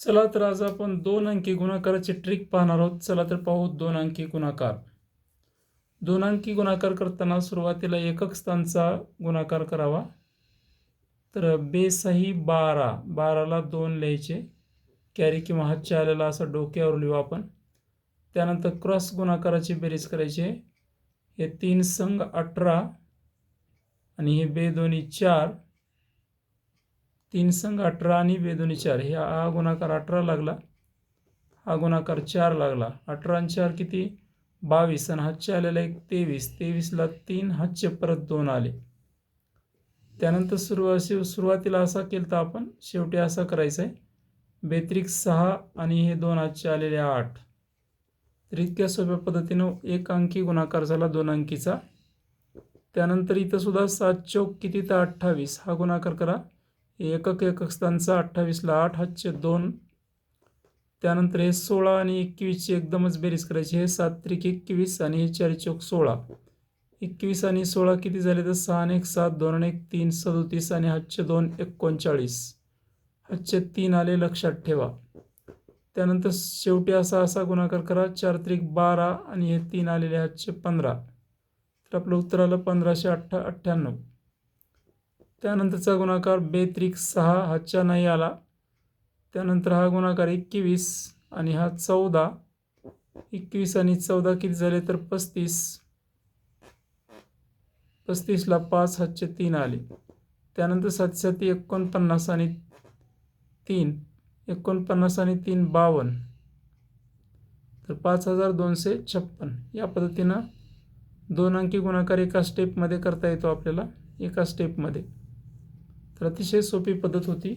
चला तर आज आपण 2 अंकी गुणाकाराची ट्रिक पाहणार आहोत. चला तर पाहू 2 अंकी गुणाकार. 2 अंकी गुणाकार करताना सुरुवातीला एकक स्थानचा गुणाकार करावा. तर बेसही 12, 12ला 2 लिहायचे. कॅरी किंवा हातच्या आलेला असा डोक्यावर लिहू आपण. त्यानंतर क्रॉस गुणाकाराची बेरीज करायची. हे 3 संग 18 आणि हे बेदोनी 4. 3 संग 18 आणि बेदोनी 4. हा गुणाकार 18 लागला, हा गुणाकार 4 लागला. 18 आणि 4 किती? 22 आणि हातचे आलेला एक 23. 23ला 3, हातचे परत 2 आले. त्यानंतर सुरुवातीला असा केलं तर आपण शेवटी असा करायचा आहे. बेत्रिक 6 आणि हे 2 हातचे आलेले 8. तर इतक्या सोप्या पद्धतीनं एक अंकी गुणाकार झाला 2 अंकीचा. त्यानंतर इथं सुद्धा 7 चौक किती? तर 28. हा गुणाकार करा. एकक स्थानचा 28ला 8, हातचे 2. त्यानंतर हे 16 आणि 21ची एकदमच बेरीज करायची. हे 7 त्रिक 21 आणि हे 4 चौक 16. 21 आणि 16 किती झाले? तर 6 आणि 1 7, 2 आणि 1 3, 37 आणि हातचे 2 39. हातचे 3 आले, लक्षात ठेवा. त्यानंतर शेवटी असा गुणाकार करा. 4 त्रिक 12 आणि हे 3 आलेले हातचे 15. तर आपलं उत्तर आलं 1598. त्यानंतरचा गुणाकार बेत्रिक 6, हातच्या नाही आला. त्यानंतर हा गुणाकार 21 आणि हा 14. 21 आणि 14 किती झाले? तर 35. 35ला 5, हातचे 3 आले. त्यानंतर 7 7 49 आणि 3. 49 आणि 3 52. तर 5256. या पद्धतीनं 2 अंकी गुणाकार एका स्टेपमध्ये करता येतो आपल्याला, एका स्टेपमध्ये. तर अतिशय सोपी पद्धत होती.